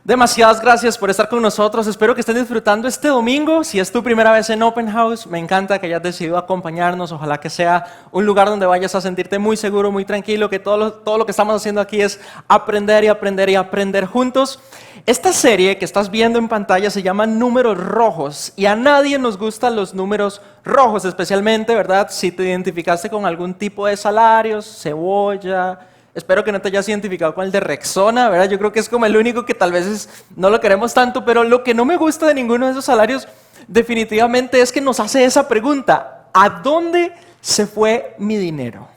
Demasiadas gracias por estar con nosotros. Espero que estén disfrutando este domingo. Si es tu primera vez en Open House, me encanta que hayas decidido acompañarnos. Ojalá que sea un lugar donde vayas a sentirte muy seguro, muy tranquilo, que todo lo que estamos haciendo aquí es aprender y aprender y aprender juntos. Esta serie que estás viendo en pantalla se llama Números Rojos y a nadie nos gustan los números rojos, especialmente, ¿verdad? Si te identificaste con algún tipo de salarios, cebolla. Espero que no te hayas identificado con el de Rexona, ¿verdad? Yo creo que es como el único que tal vez no lo queremos tanto, pero lo que no me gusta de ninguno de esos salarios definitivamente es que nos hace esa pregunta: ¿a dónde se fue mi dinero?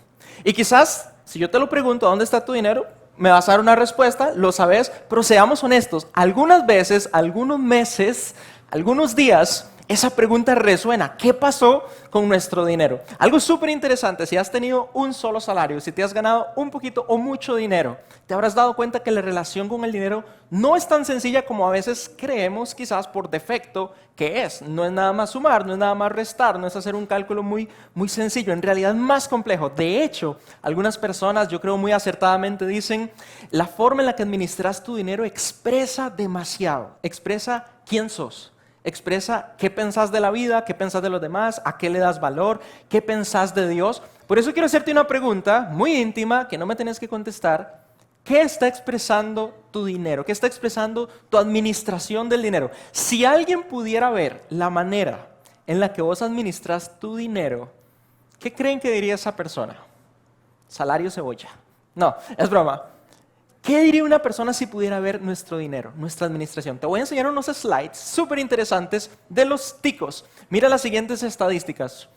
Y quizás, si yo te lo pregunto, ¿a dónde está tu dinero?, me vas a dar una respuesta, lo sabes, pero seamos honestos, algunas veces, algunos meses, algunos días, esa pregunta resuena. ¿Qué pasó con nuestro dinero? Algo súper interesante: si has tenido un solo salario, si te has ganado un poquito o mucho dinero, te habrás dado cuenta que la relación con el dinero no es tan sencilla como a veces creemos, quizás por defecto, que es. No es nada más sumar, no es nada más restar, no es hacer un cálculo muy sencillo. En realidad es más complejo. De hecho, algunas personas, yo creo muy acertadamente, dicen: la forma en la que administras tu dinero expresa demasiado, expresa quién sos. Expresa qué pensás de la vida, qué pensás de los demás, a qué le das valor, qué pensás de Dios. Por eso quiero hacerte una pregunta muy íntima que no me tenés que contestar. ¿Qué está expresando tu dinero? ¿Qué está expresando tu administración del dinero? Si alguien pudiera ver la manera en la que vos administras tu dinero, ¿qué creen que diría esa persona? Salario cebolla. No, es broma. ¿Qué diría una persona si pudiera ver nuestro dinero, nuestra administración? Te voy a enseñar unos slides súper interesantes de los ticos. Mira las siguientes estadísticas.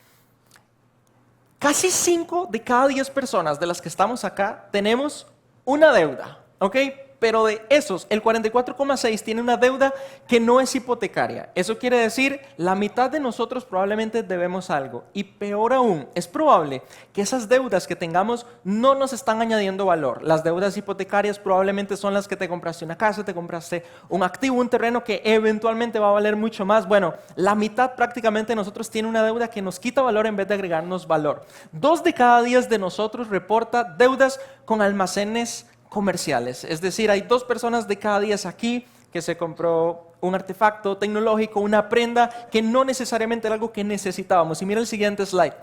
Casi 5 de cada 10 personas de las que estamos acá tenemos una deuda, ¿ok? Pero de esos, el 44,6 tiene una deuda que no es hipotecaria. Eso quiere decir, la mitad de nosotros probablemente debemos algo. Y peor aún, es probable que esas deudas que tengamos no nos están añadiendo valor. Las deudas hipotecarias probablemente son las que te compraste una casa, te compraste un activo, un terreno que eventualmente va a valer mucho más. Bueno, la mitad prácticamente de nosotros tiene una deuda que nos quita valor en vez de agregarnos valor. 2 de cada 10 de nosotros reporta deudas con almacenes comerciales. Es decir, hay 2 personas de cada 10 aquí que se compró un artefacto tecnológico, una prenda que no necesariamente era algo que necesitábamos. Y mira el siguiente slide.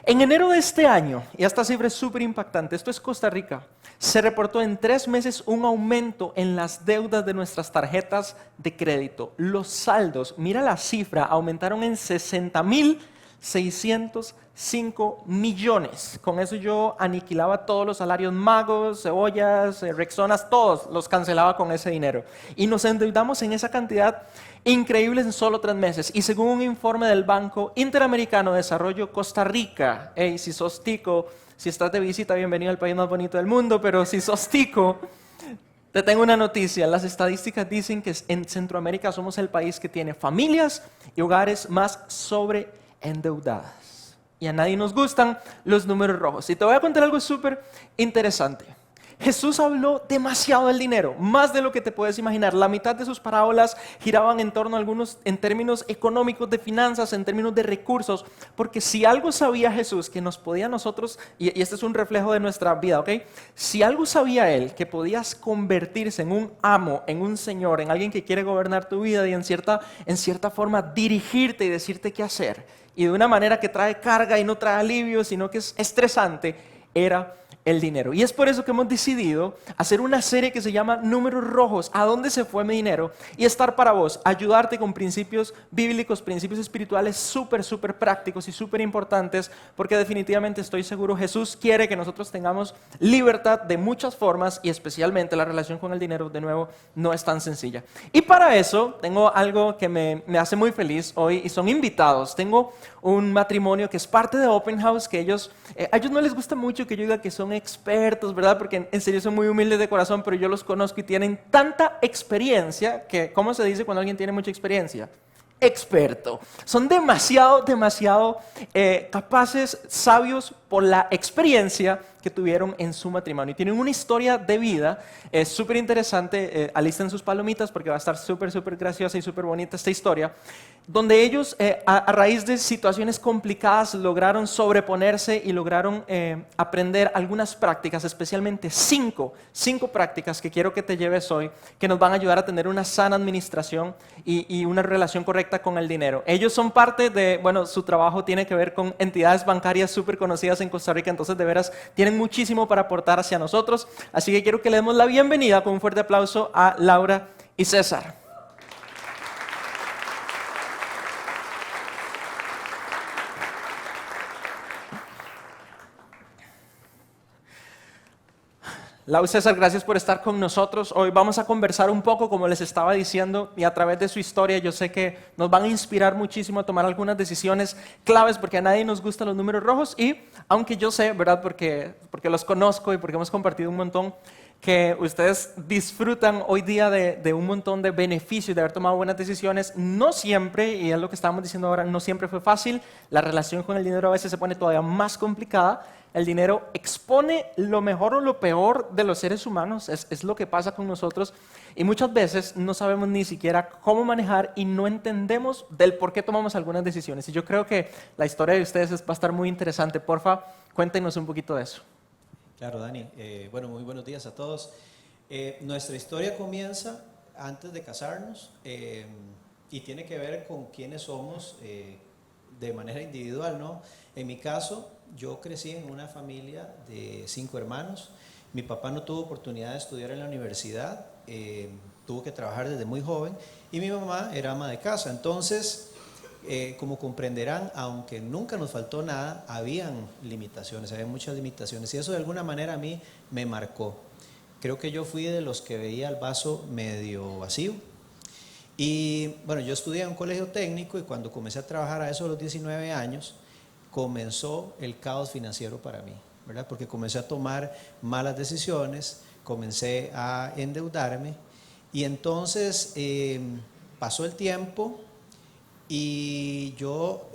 En enero de este año, y esta cifra es súper impactante, esto es Costa Rica, se reportó en 3 meses un aumento en las deudas de nuestras tarjetas de crédito. Los saldos, mira la cifra, aumentaron en 60,605 millones. Con eso yo aniquilaba todos los salarios magos, cebollas, Rexonas, todos los cancelaba con ese dinero. Y nos endeudamos en esa cantidad increíble en solo 3 meses. Y según un informe del Banco Interamericano de Desarrollo Costa Rica, si sos tico, si estás de visita, bienvenido al país más bonito del mundo, pero si sos tico, te tengo una noticia. Las estadísticas dicen que en Centroamérica somos el país que tiene familias y hogares más sobreendeudadas. Y a nadie nos gustan los números rojos. Y te voy a contar algo súper interesante. Jesús habló demasiado del dinero, más de lo que te puedes imaginar. La mitad de sus parábolas giraban en torno a algunos en términos económicos, de finanzas, en términos de recursos. Porque si algo sabía Jesús que nos podía a nosotros, y este es un reflejo de nuestra vida, ¿ok? Si algo sabía Él, que podías convertirse en un amo, en un señor, en alguien que quiere gobernar tu vida y en cierta forma dirigirte y decirte qué hacer, y de una manera que trae carga y no trae alivio, sino que es estresante, era el dinero. Y es por eso que hemos decidido hacer una serie que se llama Números Rojos: ¿a dónde se fue mi dinero? Y estar para vos, ayudarte con principios bíblicos, principios espirituales súper prácticos y súper importantes, porque definitivamente estoy seguro Jesús quiere que nosotros tengamos libertad de muchas formas, y especialmente la relación con el dinero, de nuevo, no es tan sencilla. Y para eso tengo algo que me hace muy feliz hoy, y son invitados. Tengo un matrimonio que es parte de Open House, que a ellos no les gusta mucho que yo diga que son expertos, ¿verdad? Porque en serio son muy humildes de corazón, pero yo los conozco y tienen tanta experiencia que, ¿cómo se dice cuando alguien tiene mucha experiencia? Experto. Son demasiado capaces, sabios, por la experiencia que tuvieron en su matrimonio. Y tienen una historia de vida súper interesante. Alisten sus palomitas porque va a estar súper graciosa y súper bonita esta historia, donde ellos a raíz de situaciones complicadas lograron sobreponerse y lograron aprender algunas prácticas, especialmente cinco prácticas que quiero que te lleves hoy, que nos van a ayudar a tener una sana administración y una relación correcta con el dinero. Ellos son parte de, bueno, su trabajo tiene que ver con entidades bancarias súper conocidas en Costa Rica, entonces de veras tienen muchísimo para aportar hacia nosotros, así que quiero que le demos la bienvenida con un fuerte aplauso a Laura y César. Lau y César, gracias por estar con nosotros. Hoy vamos a conversar un poco, como les estaba diciendo, y a través de su historia yo sé que nos van a inspirar muchísimo a tomar algunas decisiones claves, porque a nadie nos gustan los números rojos, y aunque yo sé, ¿verdad? Porque los conozco y porque hemos compartido un montón, que ustedes disfrutan hoy día de un montón de beneficios de haber tomado buenas decisiones. No siempre, y es lo que estábamos diciendo ahora, no siempre fue fácil. La relación con el dinero a veces se pone todavía más complicada. El dinero expone lo mejor o lo peor de los seres humanos, es lo que pasa con nosotros, y muchas veces no sabemos ni siquiera cómo manejar y no entendemos del por qué tomamos algunas decisiones. Y yo creo que la historia de ustedes va a estar muy interesante. Porfa, cuéntenos un poquito de eso. Claro, Dani. Bueno, muy buenos días a todos. Nuestra historia comienza antes de casarnos y tiene que ver con quiénes somos de manera individual, ¿no? En mi caso, yo crecí en una familia de 5 hermanos. Mi papá no tuvo oportunidad de estudiar en la universidad, tuvo que trabajar desde muy joven, y mi mamá era ama de casa. Entonces, como comprenderán, aunque nunca nos faltó nada, habían limitaciones, había muchas limitaciones, y eso de alguna manera a mí me marcó. Creo que yo fui de los que veía el vaso medio vacío. Y bueno, yo estudié en un colegio técnico, y cuando comencé a trabajar a eso de los 19 años, comenzó el caos financiero para mí, ¿verdad? Porque comencé a tomar malas decisiones, comencé a endeudarme, y entonces pasó el tiempo y yo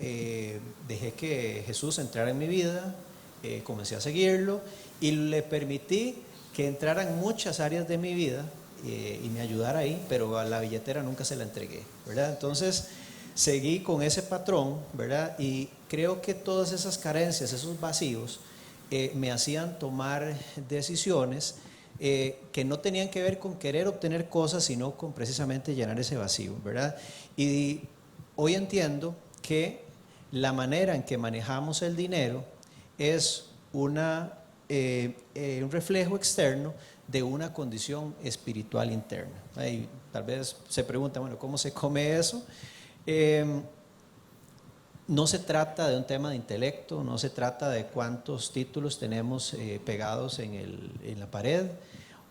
dejé que Jesús entrara en mi vida, comencé a seguirlo y le permití que entrara en muchas áreas de mi vida y me ayudara ahí, pero a la billetera nunca se la entregué, ¿verdad? Entonces seguí con ese patrón, ¿verdad? Y creo que todas esas carencias, esos vacíos, me hacían tomar decisiones que no tenían que ver con querer obtener cosas, sino con precisamente llenar ese vacío, ¿verdad? Y hoy entiendo que la manera en que manejamos el dinero es un reflejo externo de una condición espiritual interna. Ahí tal vez se pregunta, bueno, ¿cómo se come eso? No se trata de un tema de intelecto, no se trata de cuántos títulos tenemos pegados en la pared,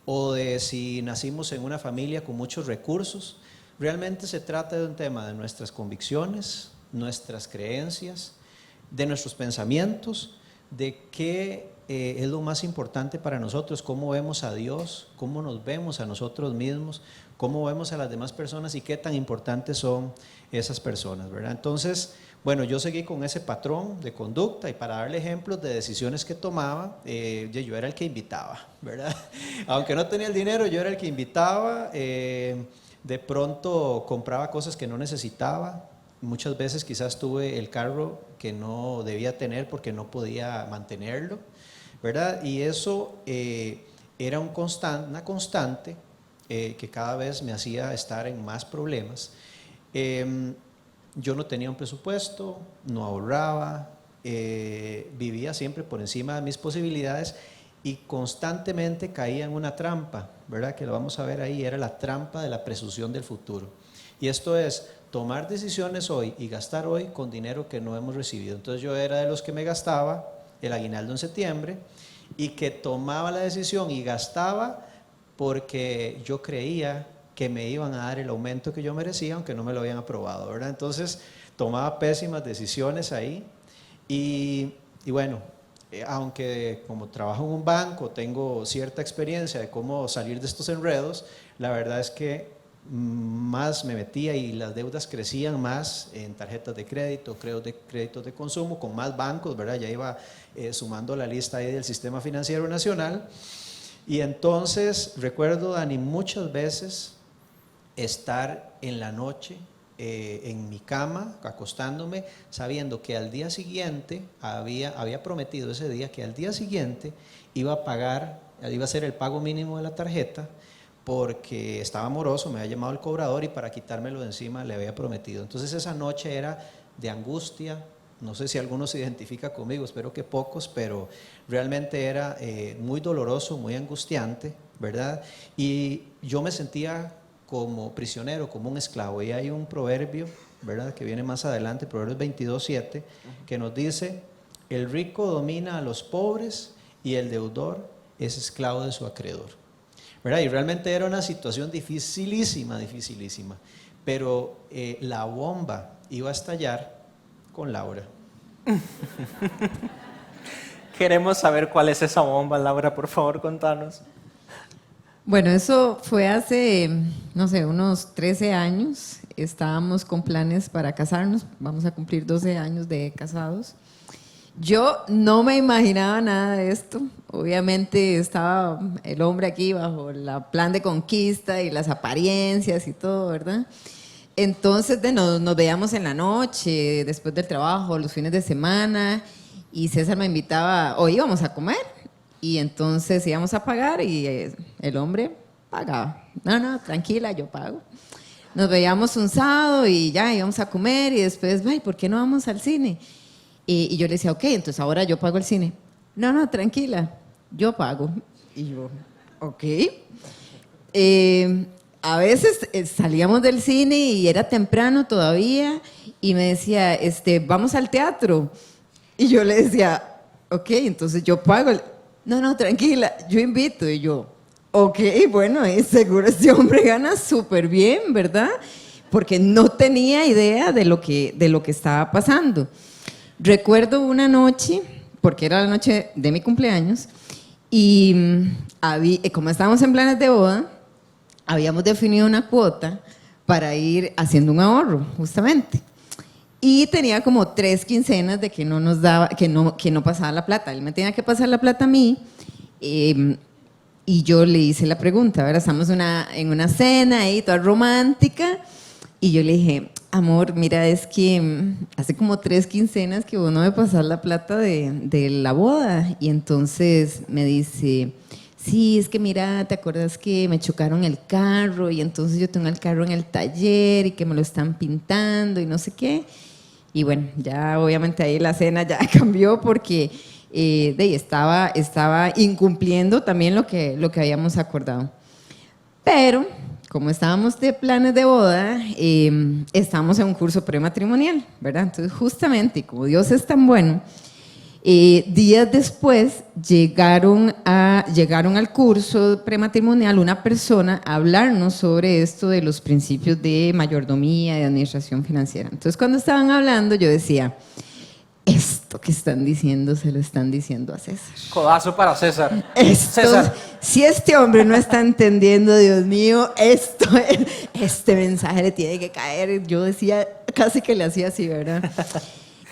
o de si nacimos en una familia con muchos recursos. Realmente se trata de un tema de nuestras convicciones, nuestras creencias, de nuestros pensamientos, de qué es lo más importante para nosotros, cómo vemos a Dios, cómo nos vemos a nosotros mismos, cómo vemos a las demás personas y qué tan importantes son esas personas, ¿verdad? Entonces, bueno, yo seguí con ese patrón de conducta, y para darle ejemplos de decisiones que tomaba, yo era el que invitaba, ¿verdad? Aunque no tenía el dinero, yo era el que invitaba. De pronto compraba cosas que no necesitaba. Muchas veces quizás tuve el carro que no debía tener porque no podía mantenerlo, ¿verdad? Y eso era una constante que cada vez me hacía estar en más problemas. Yo no tenía un presupuesto, no ahorraba, vivía siempre por encima de mis posibilidades y constantemente caía en una trampa, ¿verdad? Que lo vamos a ver ahí, era la trampa de la presunción del futuro. Y esto es tomar decisiones hoy y gastar hoy con dinero que no hemos recibido. Entonces yo era de los que me gastaba el aguinaldo en septiembre y que tomaba la decisión y gastaba porque yo creía que me iban a dar el aumento que yo merecía, aunque no me lo habían aprobado, ¿verdad? Entonces tomaba pésimas decisiones ahí y bueno, aunque como trabajo en un banco tengo cierta experiencia de cómo salir de estos enredos, la verdad es que más me metía y las deudas crecían más en tarjetas de crédito, créditos de consumo, con más bancos, ¿verdad? Ya iba sumando la lista ahí del Sistema Financiero Nacional. Y entonces recuerdo, Dani, muchas veces estar en la noche en mi cama, acostándome, sabiendo que al día siguiente, había prometido ese día que al día siguiente iba a hacer el pago mínimo de la tarjeta, porque estaba moroso, me había llamado el cobrador y para quitármelo de encima le había prometido. Entonces esa noche era de angustia, no sé si alguno se identifica conmigo, espero que pocos, pero realmente era muy doloroso, muy angustiante, ¿verdad? Y yo me sentía como prisionero, como un esclavo. Y hay un proverbio, ¿verdad?, que viene más adelante, Proverbios 22:7, que nos dice: el rico domina a los pobres y el deudor es esclavo de su acreedor, ¿verdad? Y realmente era una situación dificilísima, dificilísima. Pero la bomba iba a estallar con Laura. Queremos saber cuál es esa bomba, Laura, por favor, contanos. Bueno, eso fue hace, no sé, unos 13 años. Estábamos con planes para casarnos. Vamos a cumplir 12 años de casados. Yo no me imaginaba nada de esto. Obviamente estaba el hombre aquí bajo el plan de conquista y las apariencias y todo, ¿verdad? Entonces nos veíamos en la noche, después del trabajo, los fines de semana, y César me invitaba, o íbamos a comer, y entonces íbamos a pagar y el hombre pagaba. No, tranquila, yo pago. Nos veíamos un sábado y ya íbamos a comer y después, ay, ¿por qué no vamos al cine? Y yo le decía, ok, entonces ahora yo pago el cine. No, tranquila, yo pago. Y yo, ok. A veces salíamos del cine y era temprano todavía y me decía, vamos al teatro. Y yo le decía, ok, entonces yo pago. No, tranquila, yo invito. Y yo, ok, bueno, seguro este hombre gana súper bien, ¿verdad? Porque no tenía idea de lo que estaba pasando. Recuerdo una noche, porque era la noche de mi cumpleaños, y como estábamos en planes de boda, habíamos definido una cuota para ir haciendo un ahorro, justamente. Y tenía como 3 quincenas de que no nos daba, que no pasaba la plata. Él me tenía que pasar la plata a mí. Y yo le hice la pregunta, ¿verdad? Estamos en una cena ahí, toda romántica. Y yo le dije, amor, mira, es que hace como 3 quincenas que vos no me pasás la plata de la boda. Y entonces me dice, sí, es que mira, ¿te acuerdas que me chocaron el carro? Y entonces yo tengo el carro en el taller y que me lo están pintando y no sé qué. Y bueno, ya obviamente ahí la cena ya cambió porque estaba incumpliendo también lo que habíamos acordado. Pero como estábamos de planes de boda, estábamos en un curso prematrimonial, ¿verdad? Entonces justamente, como Dios es tan bueno, días después llegaron al curso prematrimonial una persona a hablarnos sobre esto de los principios de mayordomía y administración financiera. Entonces cuando estaban hablando yo decía, esto que están diciendo se lo están diciendo a César. Codazo para César. César, si este hombre no está entendiendo, Dios mío, este mensaje le tiene que caer. Yo decía, casi que le hacía así, ¿verdad?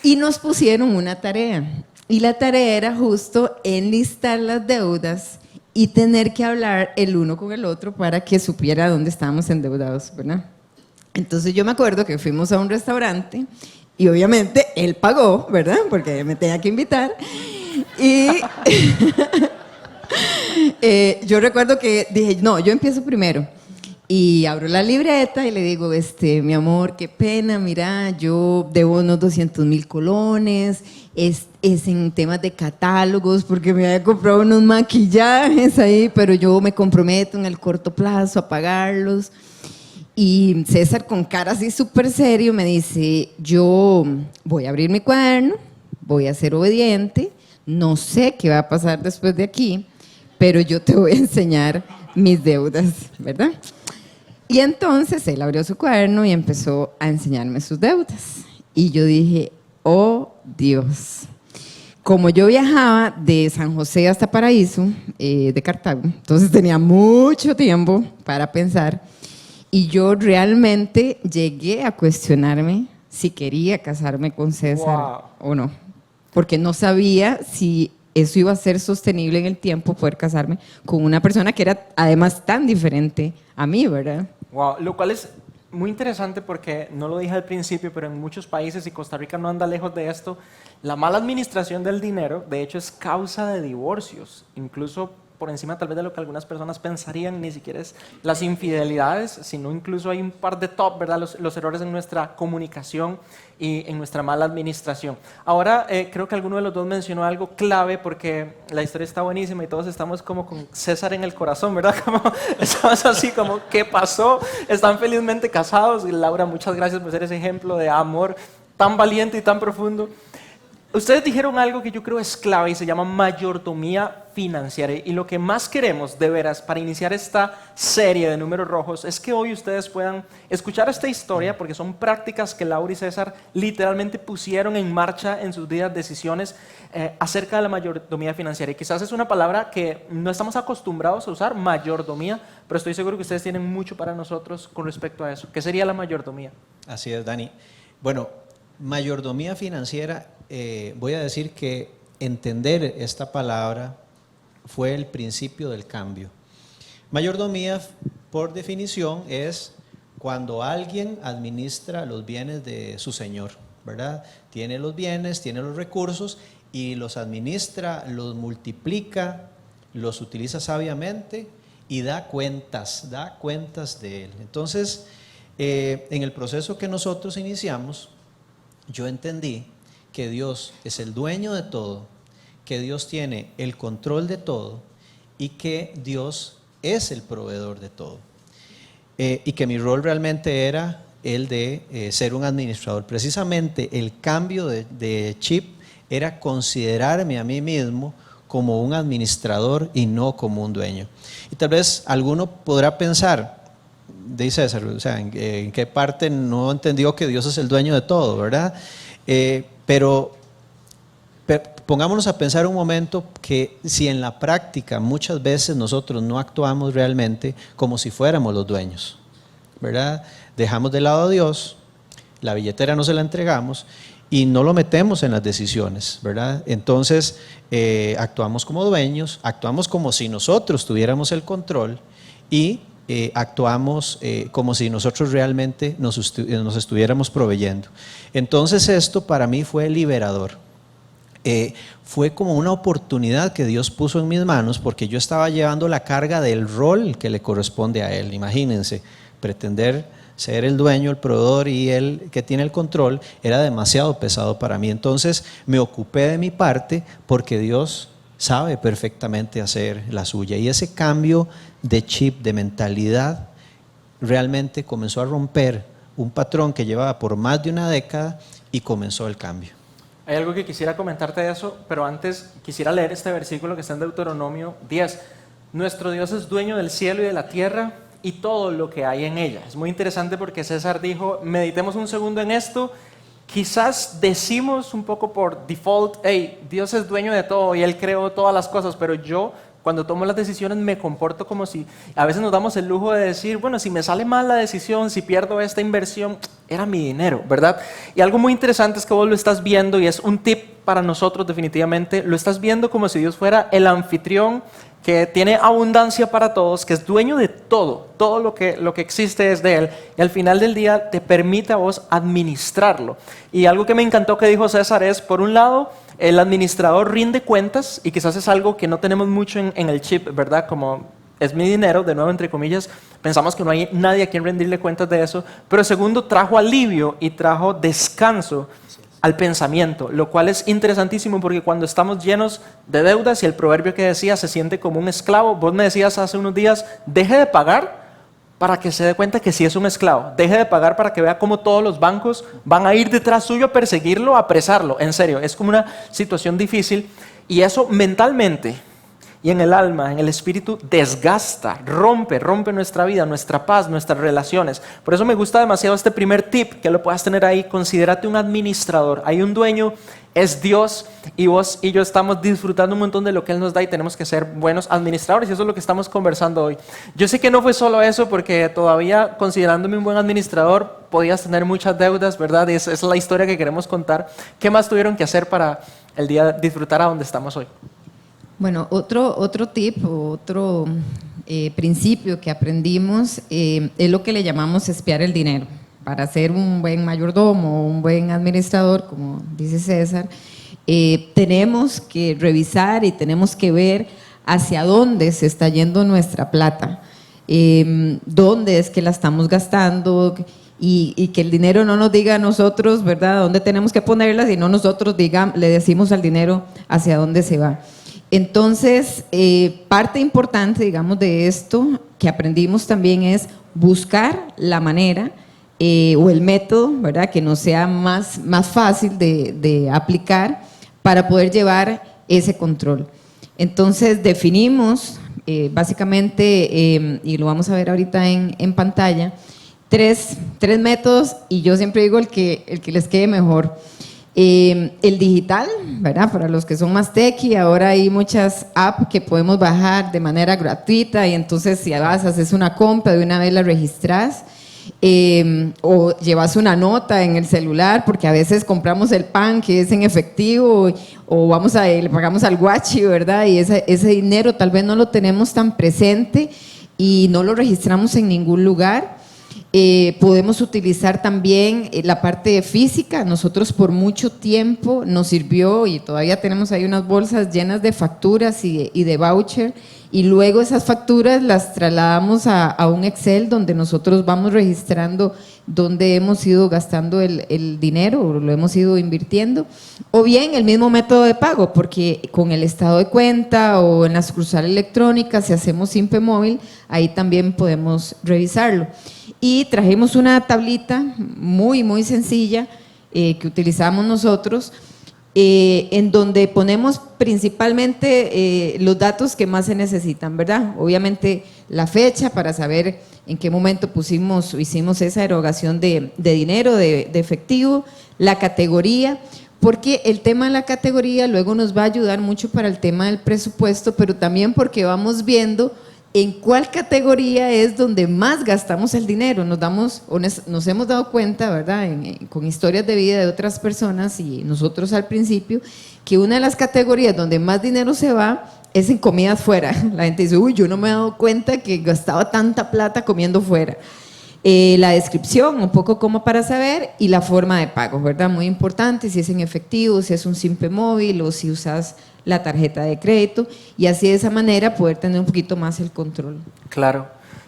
Y nos pusieron una tarea. Y la tarea era justo enlistar las deudas y tener que hablar el uno con el otro para que supiera dónde estábamos endeudados, ¿verdad? Entonces yo me acuerdo que fuimos a un restaurante y obviamente él pagó, ¿verdad? Porque me tenía que invitar. Y yo recuerdo que dije, no, yo empiezo primero. Y abro la libreta y le digo, mi amor, qué pena, mira, yo debo unos 200,000 colones, es en temas de catálogos, porque me había comprado unos maquillajes ahí, pero yo me comprometo en el corto plazo a pagarlos. Y César, con cara así súper serio, me dice, yo voy a abrir mi cuaderno, voy a ser obediente, no sé qué va a pasar después de aquí, pero yo te voy a enseñar mis deudas, ¿verdad? Y entonces él abrió su cuaderno y empezó a enseñarme sus deudas. Y yo dije, oh Dios. Como yo viajaba de San José hasta Paraíso, de Cartago, entonces tenía mucho tiempo para pensar. Y yo realmente llegué a cuestionarme si quería casarme con César Wow. o no, porque no sabía si eso iba a ser sostenible en el tiempo, poder casarme con una persona que era además tan diferente a mí, ¿verdad? Wow, lo cual es muy interesante porque no lo dije al principio, pero en muchos países, y Costa Rica no anda lejos de esto, la mala administración del dinero, de hecho, es causa de divorcios, incluso por encima tal vez de lo que algunas personas pensarían, ni siquiera es las infidelidades, sino incluso hay un par de top, ¿verdad? Los errores en nuestra comunicación y en nuestra mala administración. Ahora, creo que alguno de los dos mencionó algo clave porque la historia está buenísima y todos estamos como con César en el corazón, ¿verdad? Como, estamos así como, ¿qué pasó? Están felizmente casados y Laura, muchas gracias por ser ese ejemplo de amor tan valiente y tan profundo. Ustedes dijeron algo que yo creo es clave y se llama mayordomía financiera. Y lo que más queremos de veras para iniciar esta serie de números rojos es que hoy ustedes puedan escuchar esta historia porque son prácticas que Laura y César literalmente pusieron en marcha en sus vidas, decisiones acerca de la mayordomía financiera. Y quizás es una palabra que no estamos acostumbrados a usar, mayordomía, pero estoy seguro que ustedes tienen mucho para nosotros con respecto a eso. ¿Qué sería la mayordomía? Así es, Dani. Bueno, mayordomía financiera, voy a decir que entender esta palabra fue el principio del cambio. Mayordomía, por definición, es cuando alguien administra los bienes de su señor, ¿verdad? Tiene los bienes, tiene los recursos y los administra, los multiplica, los utiliza sabiamente y da cuentas de él. Entonces, en el proceso que nosotros iniciamos, yo entendí que Dios es el dueño de todo, que Dios tiene el control de todo y que Dios es el proveedor de todo. Y que mi rol realmente era el de ser un administrador. Precisamente el cambio de chip era considerarme a mí mismo como un administrador y no como un dueño. Y tal vez alguno podrá pensar, dice César, o sea, ¿en qué parte no entendió que Dios es el dueño de todo, verdad? Pero pongámonos a pensar un momento que si en la práctica muchas veces nosotros no actuamos realmente como si fuéramos los dueños, ¿verdad? Dejamos de lado a Dios, la billetera no se la entregamos y no lo metemos en las decisiones, ¿verdad? Entonces actuamos como dueños, actuamos como si nosotros tuviéramos el control y actuamos como si nosotros realmente nos estuviéramos proveyendo. Entonces esto para mí fue liberador. Fue como una oportunidad que Dios puso en mis manos porque yo estaba llevando la carga del rol que le corresponde a Él. Imagínense, pretender ser el dueño, el proveedor y Él que tiene el control era demasiado pesado para mí. Entonces me ocupé de mi parte porque Dios sabe perfectamente hacer la suya. Y ese cambio de chip, de mentalidad, realmente comenzó a romper un patrón que llevaba por más de una década y comenzó el cambio. Hay algo que quisiera comentarte de eso, pero antes quisiera leer este versículo que está en Deuteronomio 10. Nuestro Dios es dueño del cielo y de la tierra y todo lo que hay en ella. Es muy interesante porque César dijo, meditemos un segundo en esto. Quizás decimos un poco por default, hey, Dios es dueño de todo y Él creó todas las cosas, pero yo cuando tomo las decisiones me comporto como si, a veces nos damos el lujo de decir, bueno, si me sale mal la decisión, si pierdo esta inversión, era mi dinero, ¿verdad? Y algo muy interesante es que vos lo estás viendo y es un tip para nosotros definitivamente, lo estás viendo como si Dios fuera el anfitrión que tiene abundancia para todos, que es dueño de todo lo que existe es de Él, y al final del día te permite a vos administrarlo. Y algo que me encantó que dijo César es, por un lado, el administrador rinde cuentas, y quizás es algo que no tenemos mucho en el chip, ¿verdad? Como es mi dinero, de nuevo entre comillas, pensamos que no hay nadie a quien rendirle cuentas de eso, pero segundo, trajo alivio y trajo descanso al pensamiento, lo cual es interesantísimo porque cuando estamos llenos de deudas y el proverbio que decía se siente como un esclavo, vos me decías hace unos días, deje de pagar para que se dé cuenta que sí es un esclavo, deje de pagar para que vea cómo todos los bancos van a ir detrás suyo a perseguirlo, a apresarlo, en serio, es como una situación difícil y eso mentalmente y en el alma, en el espíritu, desgasta, rompe nuestra vida, nuestra paz, nuestras relaciones. Por eso me gusta demasiado este primer tip, que lo puedas tener ahí. Considérate un administrador. Hay un dueño es Dios y vos y yo estamos disfrutando un montón de lo que Él nos da y tenemos que ser buenos administradores y eso es lo que estamos conversando hoy. Yo sé que no fue solo eso porque todavía considerándome un buen administrador podías tener muchas deudas, ¿verdad? Y esa es la historia que queremos contar. ¿Qué más tuvieron que hacer para el día disfrutar a donde estamos hoy? Bueno, otro tip, otro principio que aprendimos es lo que le llamamos espiar el dinero. Para ser un buen mayordomo, un buen administrador, como dice César, tenemos que revisar y tenemos que ver hacia dónde se está yendo nuestra plata, dónde es que la estamos gastando y que el dinero no nos diga a nosotros, ¿verdad?, dónde tenemos que ponerla, sino nosotros le decimos al dinero hacia dónde se va. Entonces, parte importante, digamos, de esto que aprendimos también es buscar la manera o el método, ¿verdad?, que nos sea más fácil de aplicar para poder llevar ese control. Entonces definimos básicamente, y lo vamos a ver ahorita en pantalla, tres métodos y yo siempre digo el que les quede mejor. El digital, ¿verdad? Para los que son más techy, ahora hay muchas apps que podemos bajar de manera gratuita y entonces si vas, haces una compra, de una vez la registras. O llevas una nota en el celular porque a veces compramos el pan que es en efectivo o le pagamos al guachi, ¿verdad? Y ese dinero tal vez no lo tenemos tan presente y no lo registramos en ningún lugar. Podemos utilizar también la parte física. Nosotros por mucho tiempo nos sirvió y todavía tenemos ahí unas bolsas llenas de facturas y de voucher y luego esas facturas las trasladamos a un Excel donde nosotros vamos registrando dónde hemos ido gastando el dinero o lo hemos ido invirtiendo, o bien el mismo método de pago, porque con el estado de cuenta o en la sucursal electrónica, si hacemos Simpe Móvil, ahí también podemos revisarlo. Y trajimos una tablita muy sencilla que utilizamos nosotros, en donde ponemos principalmente los datos que más se necesitan, ¿verdad? Obviamente la fecha para saber en qué momento hicimos esa erogación de dinero, de efectivo, la categoría, porque el tema de la categoría luego nos va a ayudar mucho para el tema del presupuesto, pero también porque vamos viendo en cuál categoría es donde más gastamos el dinero. Nos hemos dado cuenta, ¿verdad?, con historias de vida de otras personas y nosotros al principio, que una de las categorías donde más dinero se va es en comidas fuera. La gente dice, uy, yo no me he dado cuenta que gastaba tanta plata comiendo fuera. La descripción, un poco como para saber, y la forma de pago, ¿verdad? Muy importante, si es en efectivo, si es un Simpe Móvil o si usas la tarjeta de crédito, y así de esa manera poder tener un poquito más el control. Claro,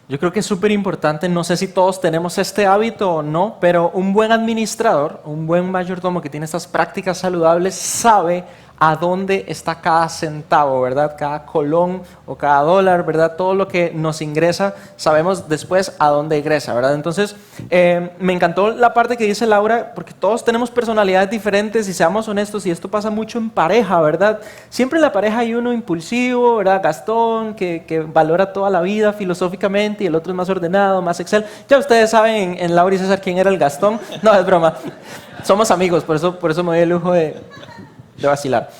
yo creo que es súper importante, no sé si todos tenemos este hábito o no, pero un buen administrador, un buen mayordomo que tiene estas prácticas saludables sabe a dónde está cada centavo, ¿verdad? Cada colón o cada dólar, ¿verdad? Todo lo que nos ingresa, sabemos después a dónde egresa, ¿verdad? Entonces, me encantó la parte que dice Laura, porque todos tenemos personalidades diferentes y seamos honestos, y esto pasa mucho en pareja, ¿verdad? Siempre en la pareja hay uno impulsivo, ¿verdad? Gastón, que valora toda la vida filosóficamente y el otro es más ordenado, más Excel. Ya ustedes saben en Laura y César quién era el Gastón. No, es broma. Somos amigos, por eso me doy el lujo de vacilar.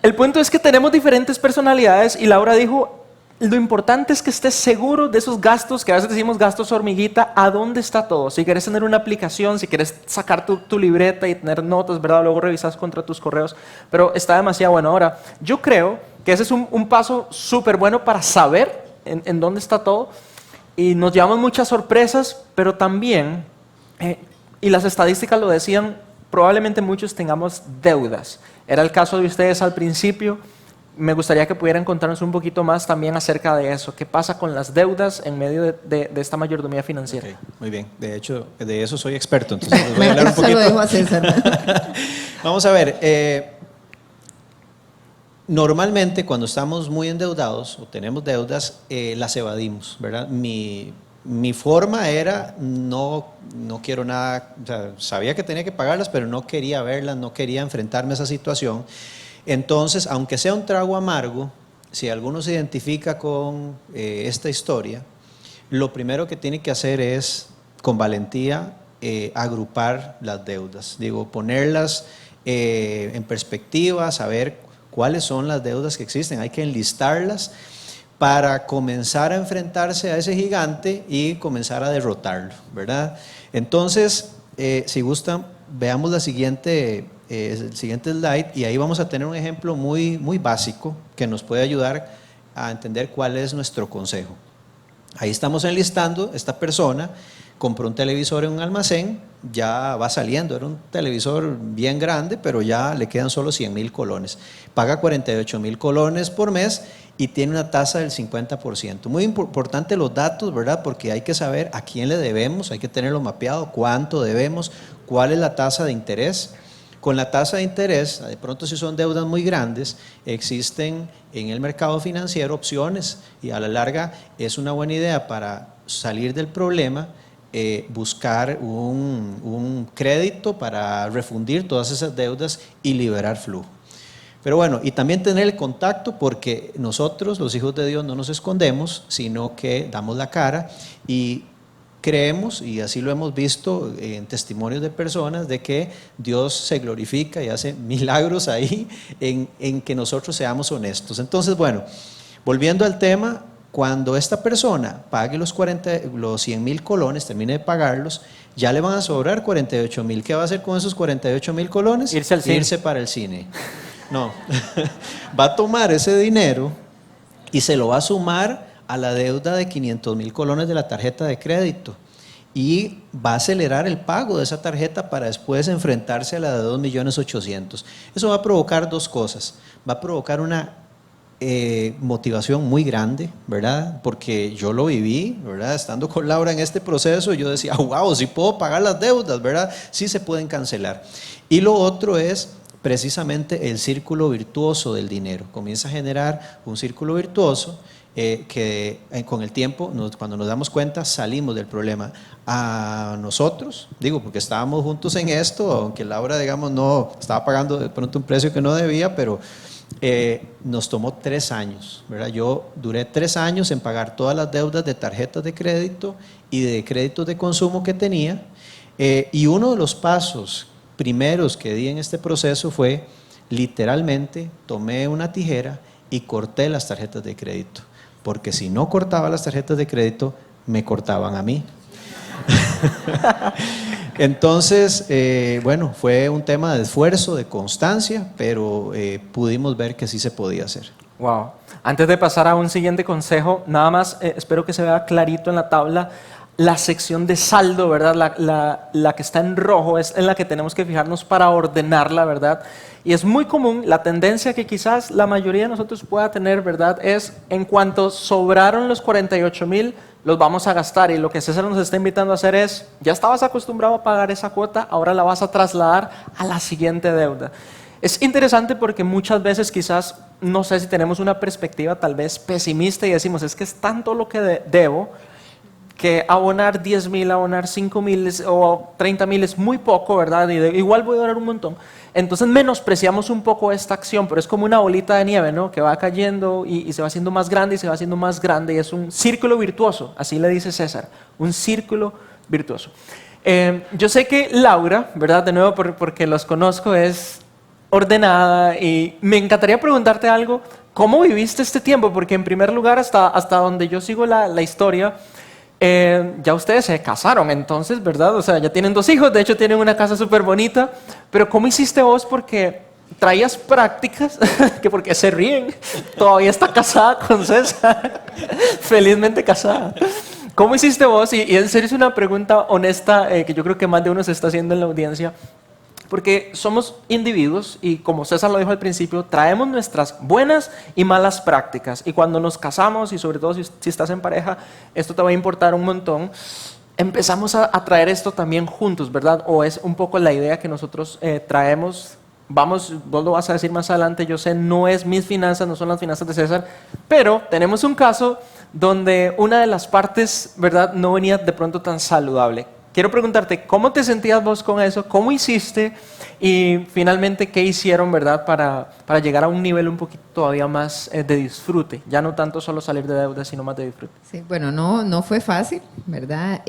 El punto es que tenemos diferentes personalidades y Laura dijo, lo importante es que estés seguro de esos gastos, que a veces decimos gastos hormiguita, a dónde está todo. Si quieres tener una aplicación, si quieres sacar tu libreta y tener notas, ¿verdad? Luego revisas contra tus correos, pero está demasiado bueno. Ahora, yo creo que ese es un paso súper bueno para saber en dónde está todo y nos llevamos muchas sorpresas, pero también, y las estadísticas lo decían, probablemente muchos tengamos deudas. Era el caso de ustedes al principio. Me gustaría que pudieran contarnos un poquito más también acerca de eso. ¿Qué pasa con las deudas en medio de esta mayordomía financiera? Okay, muy bien. De hecho, de eso soy experto, entonces les voy a hablar un poquito. Se lo dejo a César. Vamos a ver. Normalmente cuando estamos muy endeudados o tenemos deudas, las evadimos, ¿verdad? Mi forma era, no quiero nada, o sea, sabía que tenía que pagarlas, pero no quería verlas, no quería enfrentarme a esa situación. Entonces, aunque sea un trago amargo, si alguno se identifica con esta historia, lo primero que tiene que hacer es, con valentía, agrupar las deudas. Digo, ponerlas en perspectiva, saber cuáles son las deudas que existen, hay que enlistarlas para comenzar a enfrentarse a ese gigante y comenzar a derrotarlo, ¿verdad? Entonces, si gustan, veamos el siguiente slide y ahí vamos a tener un ejemplo muy, muy básico que nos puede ayudar a entender cuál es nuestro consejo. Ahí estamos enlistando, esta persona compró un televisor en un almacén, ya va saliendo, era un televisor bien grande, pero ya le quedan solo 100,000 colones. Paga 48,000 colones por mes y tiene una tasa del 50%. Muy importante los datos, ¿verdad? Porque hay que saber a quién le debemos, hay que tenerlo mapeado, cuánto debemos, cuál es la tasa de interés. Con la tasa de interés, de pronto si son deudas muy grandes, existen en el mercado financiero opciones y a la larga es una buena idea para salir del problema, buscar un crédito para refundir todas esas deudas y liberar flujo. Pero bueno, y también tener el contacto porque nosotros, los hijos de Dios, no nos escondemos, sino que damos la cara y creemos, y así lo hemos visto en testimonios de personas, de que Dios se glorifica y hace milagros ahí en que nosotros seamos honestos. Entonces, bueno, volviendo al tema, cuando esta persona pague los 100,000 colones, termine de pagarlos, ya le van a sobrar 48,000. ¿Qué va a hacer con esos 48,000 colones? Irse al cine. Irse para el cine. No, va a tomar ese dinero y se lo va a sumar a la deuda de 500,000 colones de la tarjeta de crédito y va a acelerar el pago de esa tarjeta para después enfrentarse a la de 2,800,000. Eso va a provocar dos cosas. Va a provocar una motivación muy grande, ¿verdad? Porque yo lo viví, ¿verdad? Estando con Laura en este proceso, yo decía, wow, sí puedo pagar las deudas, ¿verdad? Sí se pueden cancelar. Y lo otro es precisamente el círculo virtuoso del dinero. Comienza a generar un círculo virtuoso que con el tiempo, cuando nos damos cuenta, salimos del problema. A nosotros, digo, porque estábamos juntos en esto, aunque Laura, digamos, no estaba pagando de pronto un precio que no debía, pero nos tomó 3 años, ¿verdad? Yo duré 3 años en pagar todas las deudas de tarjetas de crédito y de créditos de consumo que tenía, y uno de los pasos primeros que di en este proceso fue, literalmente, tomé una tijera y corté las tarjetas de crédito, porque si no cortaba las tarjetas de crédito, me cortaban a mí. Entonces, bueno, fue un tema de esfuerzo, de constancia, pero pudimos ver que sí se podía hacer. Wow. Antes de pasar a un siguiente consejo, nada más espero que se vea clarito en la tabla la sección de saldo, ¿verdad? La que está en rojo es en la que tenemos que fijarnos para ordenarla, ¿verdad? Y es muy común, la tendencia que quizás la mayoría de nosotros pueda tener, ¿verdad? Es en cuanto sobraron los 48,000, los vamos a gastar. Y lo que César nos está invitando a hacer es, ya estabas acostumbrado a pagar esa cuota, ahora la vas a trasladar a la siguiente deuda. Es interesante porque muchas veces quizás, no sé si tenemos una perspectiva tal vez pesimista y decimos, es que es tanto lo que debo, que abonar 10,000, abonar 5,000 o 30,000 es muy poco, ¿verdad? Y igual voy a donar un montón. Entonces menospreciamos un poco esta acción, pero es como una bolita de nieve, ¿no? Que va cayendo y se va haciendo más grande y se va haciendo más grande y es un círculo virtuoso, así le dice César, un círculo virtuoso. Yo sé que Laura, ¿verdad? De nuevo porque los conozco, es ordenada y me encantaría preguntarte algo, ¿cómo viviste este tiempo? Porque en primer lugar, hasta donde yo sigo la historia, ya ustedes se casaron, entonces, ¿verdad? O sea, ya tienen 2 hijos, de hecho tienen una casa súper bonita, pero ¿cómo hiciste vos? Porque traías prácticas, que porque se ríen, todavía está casada con César, felizmente casada. ¿Cómo hiciste vos? Y en serio es una pregunta honesta que yo creo que más de uno se está haciendo en la audiencia. Porque somos individuos y como César lo dijo al principio, traemos nuestras buenas y malas prácticas. Y cuando nos casamos, y sobre todo si estás en pareja, esto te va a importar un montón, empezamos a traer esto también juntos, ¿verdad? O es un poco la idea que nosotros traemos. Vos lo vas a decir más adelante, yo sé, no es mis finanzas, no son las finanzas de César, pero tenemos un caso donde una de las partes, ¿verdad?, no venía de pronto tan saludable. Quiero preguntarte, ¿cómo te sentías vos con eso? ¿Cómo hiciste? Y finalmente, ¿qué hicieron, verdad, para llegar a un nivel un poquito todavía más de disfrute? Ya no tanto solo salir de deuda, sino más de disfrute. Sí, bueno, no fue fácil, ¿verdad?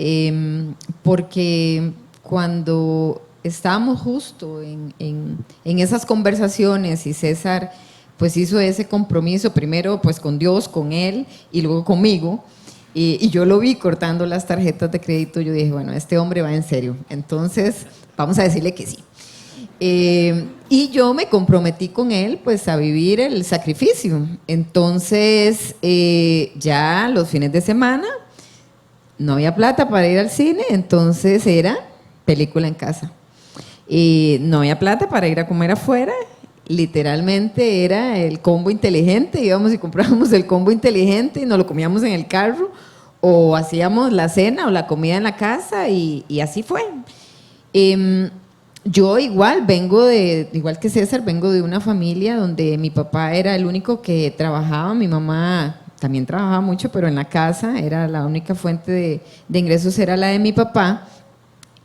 Porque cuando estábamos justo en esas conversaciones y César pues hizo ese compromiso primero pues con Dios, con él y luego conmigo. Y yo lo vi cortando las tarjetas de crédito. Yo dije, bueno, este hombre va en serio. Entonces, vamos a decirle que sí. Y yo me comprometí con él pues a vivir el sacrificio. Entonces, ya los fines de semana no había plata para ir al cine, entonces era película en casa. No había plata para ir a comer afuera. Literalmente era el combo inteligente, íbamos y comprábamos el combo inteligente y nos lo comíamos en el carro o hacíamos la cena o la comida en la casa y así fue. Yo igual igual que César, vengo de una familia donde mi papá era el único que trabajaba, mi mamá también trabajaba mucho, pero en la casa era la única fuente de ingresos, era la de mi papá.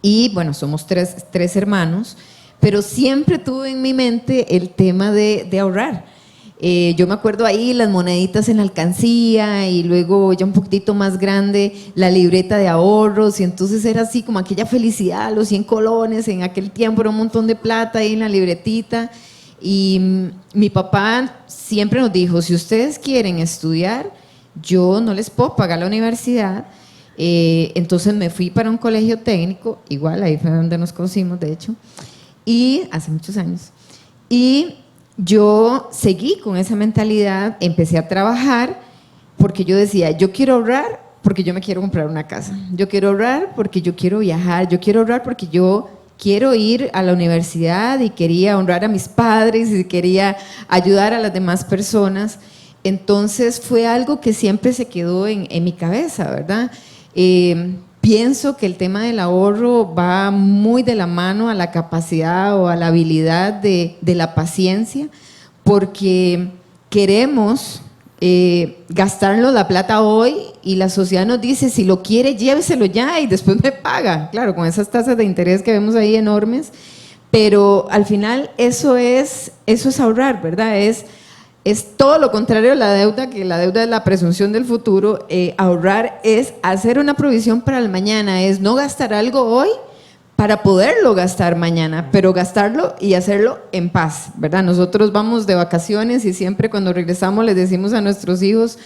Y bueno, somos tres hermanos, pero siempre tuve en mi mente el tema de ahorrar. Yo me acuerdo ahí las moneditas en la alcancía y luego ya un poquitito más grande la libreta de ahorros y entonces era así como aquella felicidad, los 100 colones en aquel tiempo era un montón de plata ahí en la libretita y mi papá siempre nos dijo, si ustedes quieren estudiar, yo no les puedo pagar la universidad. Entonces me fui para un colegio técnico, igual ahí fue donde nos conocimos de hecho, y hace muchos años. Y yo seguí con esa mentalidad, empecé a trabajar porque yo decía, yo quiero ahorrar porque yo me quiero comprar una casa, yo quiero ahorrar porque yo quiero viajar, yo quiero ahorrar porque yo quiero ir a la universidad y quería honrar a mis padres y quería ayudar a las demás personas. Entonces fue algo que siempre se quedó en mi cabeza, ¿verdad? Pienso que el tema del ahorro va muy de la mano a la capacidad o a la habilidad de la paciencia, porque queremos gastarnos la plata hoy y la sociedad nos dice, si lo quiere, lléveselo ya y después me paga. Claro, con esas tasas de interés que vemos ahí enormes, pero al final eso es ahorrar, ¿verdad? Es todo lo contrario a la deuda, que la deuda es la presunción del futuro. Ahorrar es hacer una provisión para el mañana, es no gastar algo hoy para poderlo gastar mañana, pero gastarlo y hacerlo en paz, ¿verdad? Nosotros vamos de vacaciones y siempre cuando regresamos les decimos a nuestros hijos,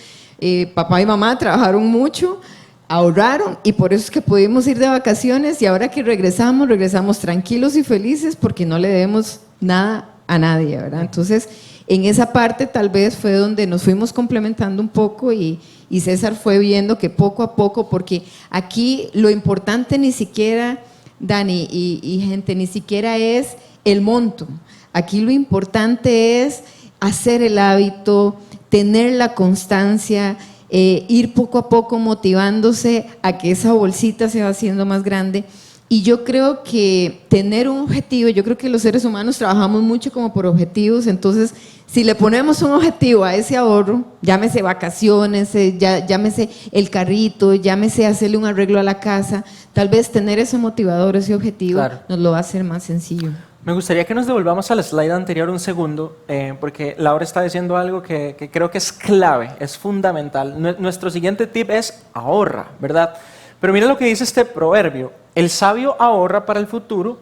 papá y mamá trabajaron mucho, ahorraron y por eso es que pudimos ir de vacaciones y ahora que regresamos tranquilos y felices porque no le debemos nada a nadie, ¿verdad? Entonces, en esa parte tal vez fue donde nos fuimos complementando un poco y César fue viendo que poco a poco, porque aquí lo importante ni siquiera, Dani y gente, ni siquiera es el monto. Aquí lo importante es hacer el hábito, tener la constancia, ir poco a poco motivándose a que esa bolsita se va haciendo más grande. Y yo creo que tener un objetivo, yo creo que los seres humanos trabajamos mucho como por objetivos, entonces si le ponemos un objetivo a ese ahorro, llámese vacaciones, llámese el carrito, llámese hacerle un arreglo a la casa, tal vez tener ese motivador, ese objetivo, claro, nos lo va a hacer más sencillo. Me gustaría que nos devolvamos al slide anterior un segundo, porque Laura está diciendo algo que creo que es clave, es fundamental. Nuestro siguiente tip es ahorra, ¿verdad? Pero mira lo que dice este proverbio, el sabio ahorra para el futuro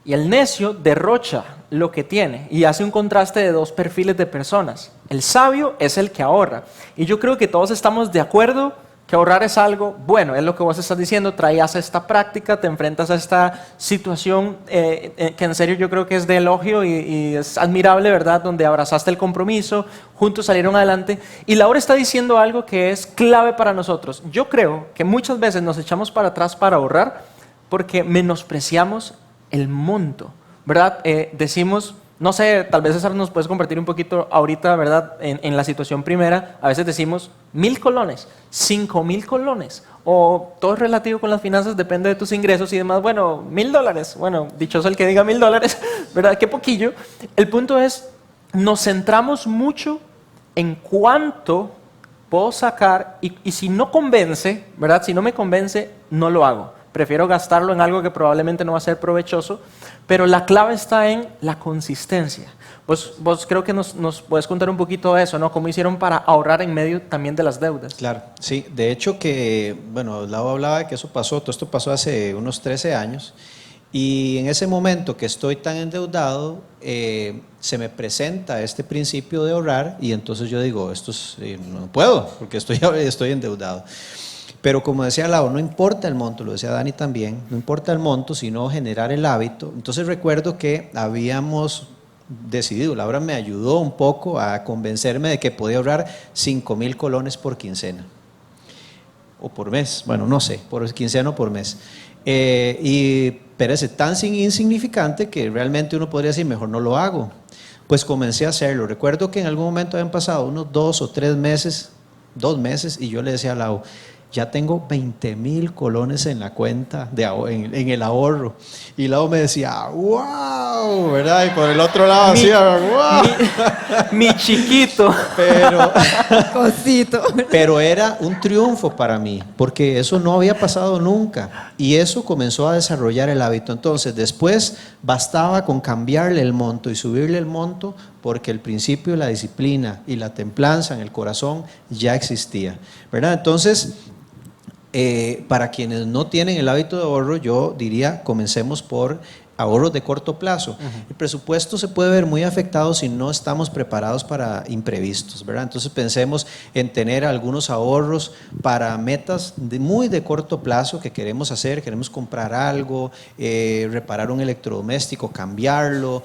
y el necio derrocha lo que tiene, y hace un contraste de dos perfiles de personas. El sabio es el que ahorra, y yo creo que todos estamos de acuerdo que ahorrar es algo bueno, es lo que vos estás diciendo, traías esta práctica, te enfrentas a esta situación que en serio yo creo que es de elogio y es admirable, ¿verdad? Donde abrazaste el compromiso, juntos salieron adelante, y Laura está diciendo algo que es clave para nosotros. Yo creo que muchas veces nos echamos para atrás para ahorrar porque menospreciamos el monto, ¿verdad? Decimos, no sé, tal vez César nos puedes compartir un poquito ahorita, ¿verdad? En la situación primera, a veces decimos 1,000 colones, 5,000 colones, o todo es relativo con las finanzas, depende de tus ingresos y demás. Bueno, $1,000, bueno, dichoso el que diga $1,000, ¿verdad? Qué poquillo. El punto es, nos centramos mucho en cuánto puedo sacar y si no convence, ¿verdad? Si no me convence, no lo hago. Prefiero gastarlo en algo que probablemente no va a ser provechoso, pero la clave está en la consistencia. Vos creo que nos puedes contar un poquito de eso, ¿no? ¿Cómo hicieron para ahorrar en medio también de las deudas? Claro, sí. De hecho que, bueno, Lau hablaba de que eso pasó, todo esto pasó hace unos 13 años Y en ese momento que estoy tan endeudado, se me presenta este principio de ahorrar y entonces yo digo, no puedo porque estoy endeudado. Pero como decía Lau, no importa el monto, lo decía Dani también, no importa el monto, sino generar el hábito. Entonces recuerdo que habíamos decidido, Laura me ayudó un poco a convencerme de que podía ahorrar 5,000 colones por quincena o por mes, bueno, no sé, por quincena o por mes. Y parece tan insignificante que realmente uno podría decir, mejor no lo hago. Pues comencé a hacerlo. Recuerdo que en algún momento habían pasado unos 2 o 3 meses, 2 meses, y yo le decía a Lau, ya tengo 20,000 colones en la cuenta, en el ahorro. Y Lau me decía, wow, ¿verdad? Y por el otro lado hacía, wow. Mi chiquito. Cosito. Pero era un triunfo para mí, porque eso no había pasado nunca. Y eso comenzó a desarrollar el hábito. Entonces, después bastaba con cambiarle el monto y subirle el monto, porque el principio de la disciplina y la templanza en el corazón ya existía, ¿verdad? Entonces, para quienes no tienen el hábito de ahorro, yo diría, comencemos por ahorros de corto plazo. El presupuesto se puede ver muy afectado si no estamos preparados para imprevistos, ¿verdad? Entonces pensemos en tener algunos ahorros para metas muy de corto plazo que queremos hacer, queremos comprar algo, reparar un electrodoméstico, cambiarlo,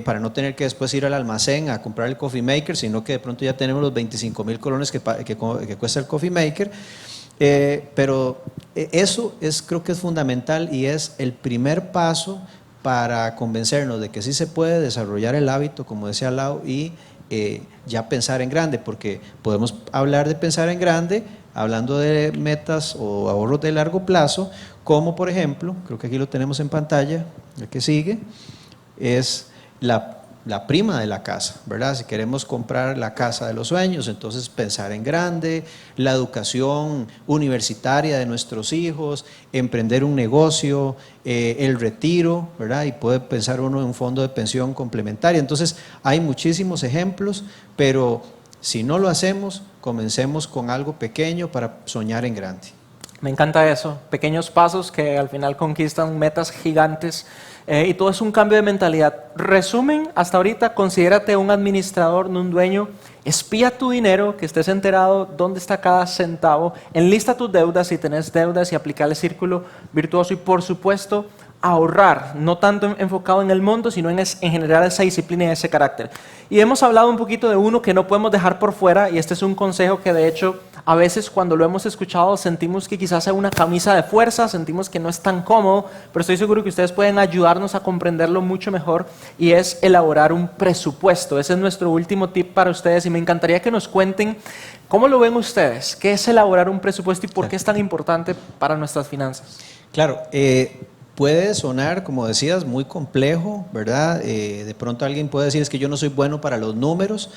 para no tener que después ir al almacén a comprar el coffee maker, sino que de pronto ya tenemos los 25,000 colones que cuesta el coffee maker. Pero eso creo que es fundamental y es el primer paso para convencernos de que sí se puede desarrollar el hábito, como decía Lau, y ya pensar en grande, porque podemos hablar de pensar en grande hablando de metas o ahorros de largo plazo, como por ejemplo, creo que aquí lo tenemos en pantalla, el que sigue, es la prima de la casa, ¿verdad? Si queremos comprar la casa de los sueños, entonces pensar en grande, la educación universitaria de nuestros hijos, emprender un negocio, el retiro, ¿verdad? Y puede pensar uno en un fondo de pensión complementaria. Entonces, hay muchísimos ejemplos, pero si no lo hacemos, comencemos con algo pequeño para soñar en grande. Me encanta eso, pequeños pasos que al final conquistan metas gigantes y todo es un cambio de mentalidad. Resumen, hasta ahorita, considérate un administrador, no un dueño, espía tu dinero, que estés enterado dónde está cada centavo, enlista tus deudas si tenés deudas y aplicar el círculo virtuoso y por supuesto ahorrar, no tanto enfocado en el monto, sino en generar esa disciplina y ese carácter. Y hemos hablado un poquito de uno que no podemos dejar por fuera y este es un consejo que de hecho a veces cuando lo hemos escuchado sentimos que quizás es una camisa de fuerza, sentimos que no es tan cómodo, pero estoy seguro que ustedes pueden ayudarnos a comprenderlo mucho mejor y es elaborar un presupuesto. Ese es nuestro último tip para ustedes y me encantaría que nos cuenten cómo lo ven ustedes, qué es elaborar un presupuesto y por qué es tan importante para nuestras finanzas. Claro, puede sonar, como decías, muy complejo, ¿verdad? De pronto alguien puede decir, es que yo no soy bueno para los números.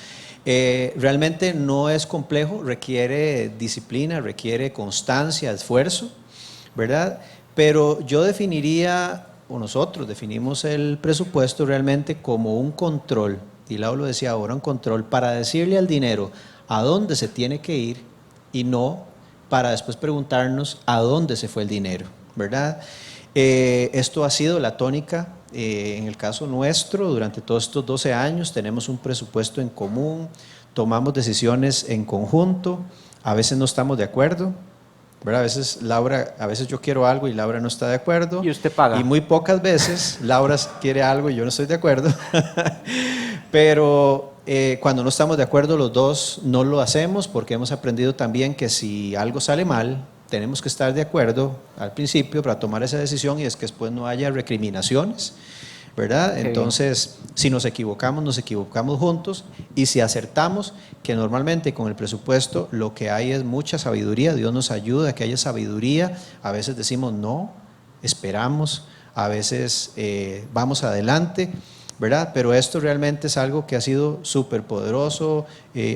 Realmente no es complejo, requiere disciplina, requiere constancia, esfuerzo, ¿verdad? Pero yo definiría, o nosotros definimos el presupuesto realmente como un control, y Lau lo decía ahora, un control para decirle al dinero a dónde se tiene que ir y no para después preguntarnos a dónde se fue el dinero, ¿verdad? Esto ha sido la tónica en el caso nuestro durante todos estos 12 años. Tenemos un presupuesto en común, tomamos decisiones en conjunto, a veces no estamos de acuerdo, ¿verdad? A veces yo quiero algo y Laura no está de acuerdo. Y usted paga. Y muy pocas veces Laura quiere algo y yo no estoy de acuerdo. Pero cuando no estamos de acuerdo los dos no lo hacemos porque hemos aprendido también que si algo sale mal, tenemos que estar de acuerdo al principio para tomar esa decisión y es que después no haya recriminaciones, ¿verdad? Entonces, si nos equivocamos juntos y si acertamos, que normalmente con el presupuesto lo que hay es mucha sabiduría, Dios nos ayuda a que haya sabiduría, a veces decimos no, esperamos, a veces vamos adelante, ¿verdad? Pero esto realmente es algo que ha sido súper poderoso,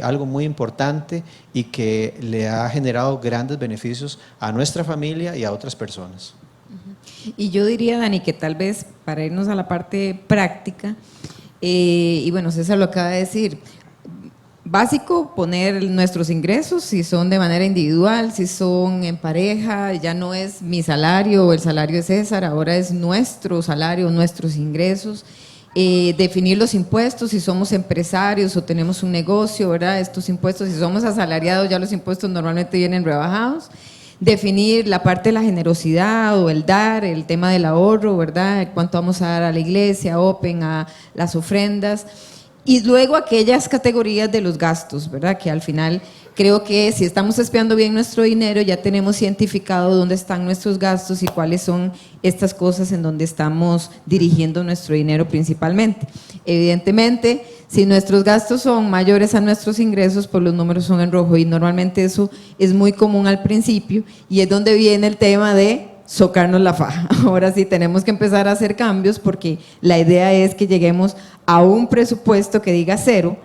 algo muy importante y que le ha generado grandes beneficios a nuestra familia y a otras personas. Y yo diría, Dani, que tal vez para irnos a la parte práctica, y bueno, César lo acaba de decir, básico, poner nuestros ingresos, si son de manera individual, si son en pareja, ya no es mi salario o el salario de César, ahora es nuestro salario, nuestros ingresos. Definir los impuestos, si somos empresarios o tenemos un negocio, ¿verdad? Estos impuestos, si somos asalariados, ya los impuestos normalmente vienen rebajados. Definir la parte de la generosidad o el dar, el tema del ahorro, ¿verdad? Cuánto vamos a dar a la iglesia, Open, a las ofrendas. Y luego aquellas categorías de los gastos, ¿verdad? Que al final creo que si estamos espiando bien nuestro dinero, ya tenemos identificado dónde están nuestros gastos y cuáles son estas cosas en donde estamos dirigiendo nuestro dinero principalmente. Evidentemente, si nuestros gastos son mayores a nuestros ingresos, pues los números son en rojo, y normalmente eso es muy común al principio, y es donde viene el tema de socarnos la faja. Ahora sí tenemos que empezar a hacer cambios, porque la idea es que lleguemos a un presupuesto que diga cero.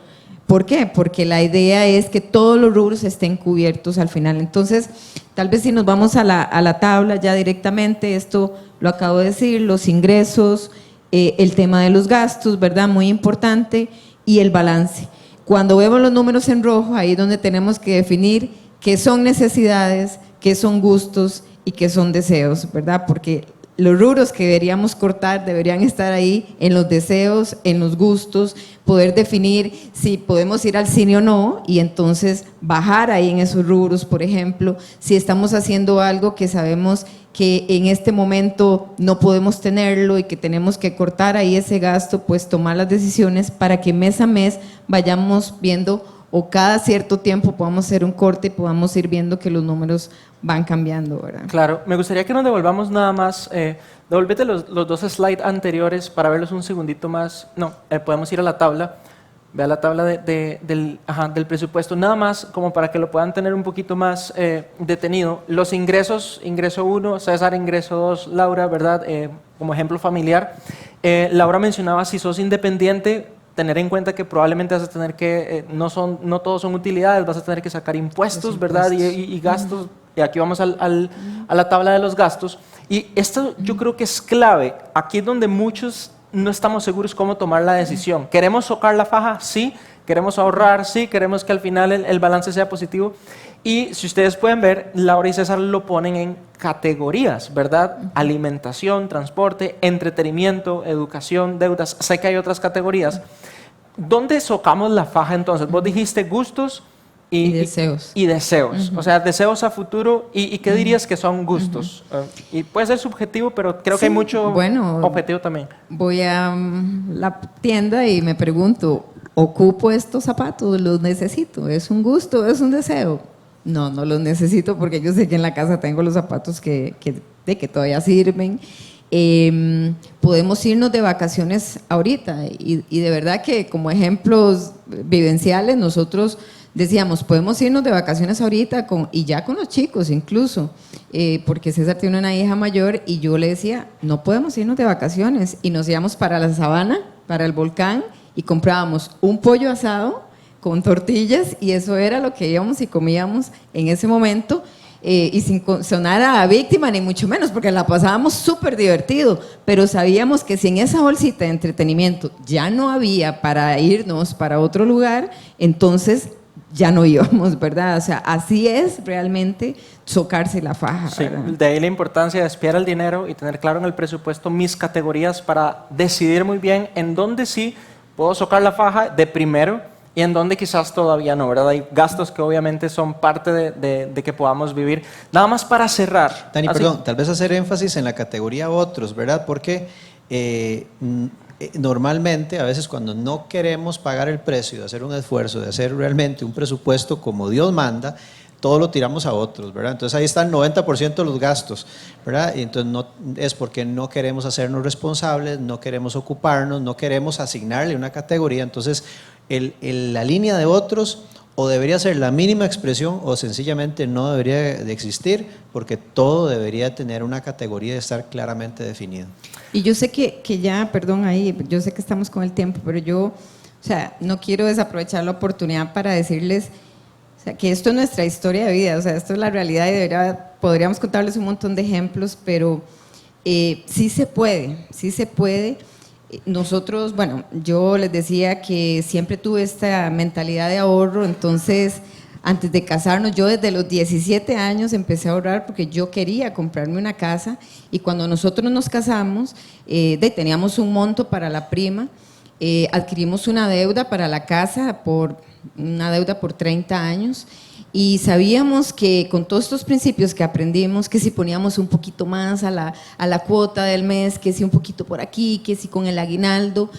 ¿Por qué? Porque la idea es que todos los rubros estén cubiertos al final. Entonces, tal vez si nos vamos a la tabla ya directamente, esto lo acabo de decir, los ingresos, el tema de los gastos, ¿verdad? Muy importante, y el balance. Cuando vemos los números en rojo, ahí es donde tenemos que definir qué son necesidades, qué son gustos y qué son deseos, ¿verdad? Porque los rubros que deberíamos cortar deberían estar ahí en los deseos, en los gustos, poder definir si podemos ir al cine o no, y entonces bajar ahí en esos rubros, por ejemplo, si estamos haciendo algo que sabemos que en este momento no podemos tenerlo y que tenemos que cortar ahí ese gasto, pues tomar las decisiones para que mes a mes vayamos viendo, o cada cierto tiempo podamos hacer un corte y podamos ir viendo que los números van cambiando, ¿verdad? Claro, me gustaría que nos devolvamos nada más, devuélvete los dos slides anteriores para verlos un segundito más. No, podemos ir a la tabla, vea la tabla del presupuesto, nada más como para que lo puedan tener un poquito más detenido. Los ingresos, ingreso 1, César, ingreso 2, Laura, ¿verdad? Como ejemplo familiar. Laura mencionaba, si sos independiente, tener en cuenta que probablemente vas a tener que, no todos son utilidades, vas a tener que sacar impuestos, ¿verdad? Y gastos. Y aquí vamos a la tabla de los gastos. Y esto yo creo que es clave. Aquí es donde muchos no estamos seguros cómo tomar la decisión. ¿Queremos socar la faja? Sí. ¿Queremos ahorrar? Sí. ¿Queremos que al final el balance sea positivo? Y si ustedes pueden ver, Laura y César lo ponen en categorías, ¿verdad? Alimentación, transporte, entretenimiento, educación, deudas. Sé que hay otras categorías. ¿Dónde socamos la faja entonces? Vos dijiste gustos y deseos. Y deseos. O sea, deseos a futuro. ¿Y qué dirías que son gustos? Y puede ser subjetivo, pero creo que hay mucho objetivo también. Voy a la tienda y me pregunto, ¿ocupo estos zapatos? ¿Los necesito? ¿Es un gusto? ¿Es un deseo? No, no los necesito, porque yo sé que en la casa tengo los zapatos que todavía sirven. Podemos irnos de vacaciones ahorita, y de verdad que como ejemplos vivenciales nosotros decíamos, podemos irnos de vacaciones ahorita y ya con los chicos incluso, porque César tiene una hija mayor, y yo le decía, no podemos irnos de vacaciones, y nos íbamos para la sabana, para el volcán, y comprábamos un pollo asado con tortillas, y eso era lo que íbamos y comíamos en ese momento. Y sin sonar a víctima ni mucho menos, porque la pasábamos súper divertido, pero sabíamos que si en esa bolsita de entretenimiento ya no había para irnos para otro lugar, entonces ya no íbamos, ¿verdad? O sea, así es realmente socarse la faja. Sí, ¿verdad? de ahí la importancia de espiar el dinero y tener claro en el presupuesto mis categorías para decidir muy bien en dónde sí puedo socar la faja de primero y en donde quizás todavía no, ¿verdad? Hay gastos que obviamente son parte de que podamos vivir. Nada más para cerrar. Dani, perdón, tal vez hacer énfasis en la categoría otros, ¿verdad? Porque normalmente, a veces cuando no queremos pagar el precio de hacer un esfuerzo, de hacer realmente un presupuesto como Dios manda, todo lo tiramos a otros, ¿verdad? Entonces ahí está el 90% de los gastos, ¿verdad? Y entonces no, es porque no queremos hacernos responsables, no queremos ocuparnos, no queremos asignarle una categoría. Entonces la línea de otros o debería ser la mínima expresión o sencillamente no debería de existir, porque todo debería tener una categoría de estar claramente definido. Y yo sé que ya, perdón ahí, yo sé que estamos con el tiempo, pero yo, o sea, no quiero desaprovechar la oportunidad para decirles, o sea, que esto es nuestra historia de vida, o sea, esto es la realidad, y podríamos contarles un montón de ejemplos, pero sí se puede. Nosotros, bueno, yo les decía que siempre tuve esta mentalidad de ahorro, entonces antes de casarnos, yo desde los 17 años empecé a ahorrar porque yo quería comprarme una casa y cuando nosotros nos casamos, teníamos un monto para la prima, adquirimos una deuda para la casa, una deuda por 30 años y sabíamos que con todos estos principios que aprendimos, que si poníamos un poquito más a la cuota del mes, que si un poquito por aquí, que si con el aguinaldo,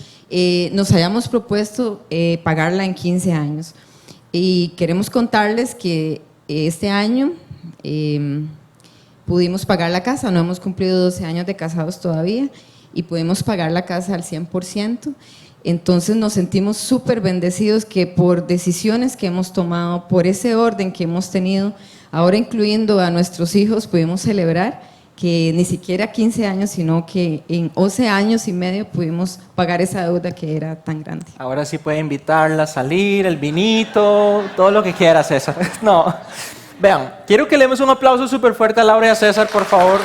nos habíamos propuesto pagarla en 15 años. Y queremos contarles que este año pudimos pagar la casa, no hemos cumplido 12 años de casados todavía y pudimos pagar la casa al 100%. Entonces nos sentimos súper bendecidos que por decisiones que hemos tomado, por ese orden que hemos tenido, ahora incluyendo a nuestros hijos, pudimos celebrar que ni siquiera 15 años, sino que en 11 años y medio pudimos pagar esa deuda que era tan grande. Ahora sí puede invitarla a salir, el vinito, todo lo que quiera, César. No, vean, quiero que le demos un aplauso súper fuerte a Laura y a César, por favor.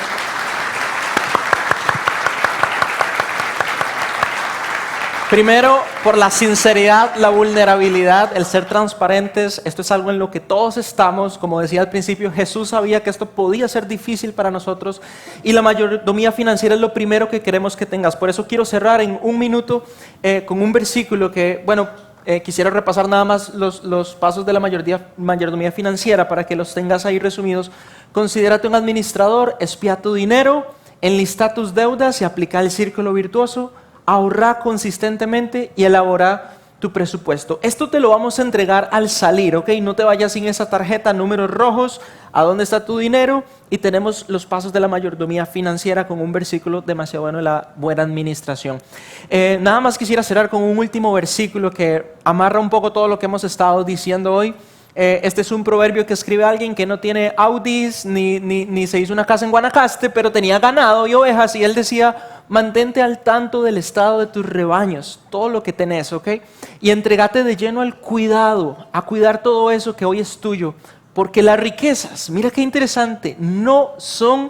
Primero, por la sinceridad, la vulnerabilidad, el ser transparentes. Esto es algo en lo que todos estamos. Como decía al principio, Jesús sabía que esto podía ser difícil para nosotros y la mayordomía financiera es lo primero que queremos que tengas. Por eso quiero cerrar en un minuto con un versículo que, bueno, quisiera repasar nada más los pasos de la mayordomía financiera para que los tengas ahí resumidos. Considérate un administrador, espía tu dinero, enlista tus deudas y aplica el círculo virtuoso. Ahorrar consistentemente y elaborar tu presupuesto. Esto te lo vamos a entregar al salir, ¿ok? No te vayas sin esa tarjeta, números rojos, a dónde está tu dinero y tenemos los pasos de la mayordomía financiera con un versículo demasiado bueno de la buena administración. Nada más quisiera cerrar con un último versículo que amarra un poco todo lo que hemos estado diciendo hoy. Este es un proverbio que escribe alguien que no tiene Audis ni se hizo una casa en Guanacaste, pero tenía ganado y ovejas y él decía: mantente al tanto del estado de tus rebaños, todo lo que tenés, ¿ok? Y entregate de lleno al cuidado, a cuidar todo eso que hoy es tuyo, porque las riquezas, mira qué interesante, no son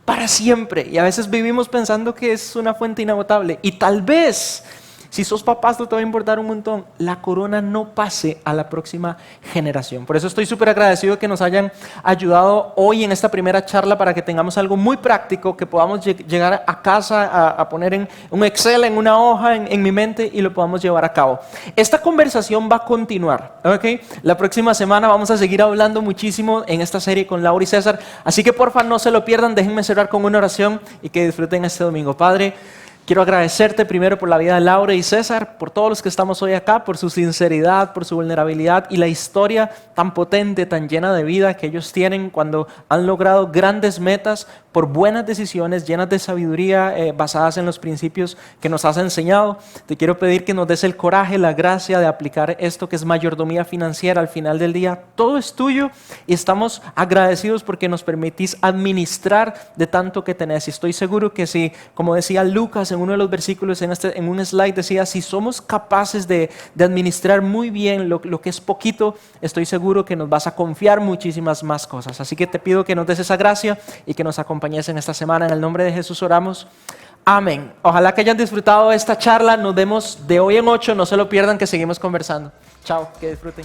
para siempre y a veces vivimos pensando que es una fuente inagotable y tal vez si sos papá, esto te va a importar un montón. La corona no pase a la próxima generación. Por eso estoy súper agradecido que nos hayan ayudado hoy en esta primera charla para que tengamos algo muy práctico, que podamos llegar a casa a poner en un Excel, en una hoja, en mi mente y lo podamos llevar a cabo. Esta conversación va a continuar, ¿ok? La próxima semana vamos a seguir hablando muchísimo en esta serie con Laura y César. Así que porfa no se lo pierdan, déjenme cerrar con una oración y que disfruten este domingo. Padre, quiero agradecerte primero por la vida de Laura y César, por todos los que estamos hoy acá, por su sinceridad, por su vulnerabilidad y la historia tan potente, tan llena de vida que ellos tienen cuando han logrado grandes metas por buenas decisiones llenas de sabiduría basadas en los principios que nos has enseñado. Te quiero pedir que nos des el coraje, la gracia de aplicar esto que es mayordomía financiera al final del día. Todo es tuyo y estamos agradecidos porque nos permitís administrar de tanto que tenés. Y estoy seguro que si, como decía Lucas en uno de los versículos en un slide, decía, si somos capaces de administrar muy bien lo que es poquito, estoy seguro que nos vas a confiar muchísimas más cosas. Así que te pido que nos des esa gracia y que nos acompañes en esta semana. En el nombre de Jesús oramos. Amén. Ojalá que hayan disfrutado esta charla. Nos vemos de hoy en 8. No se lo pierdan, que seguimos conversando. Chao, que disfruten.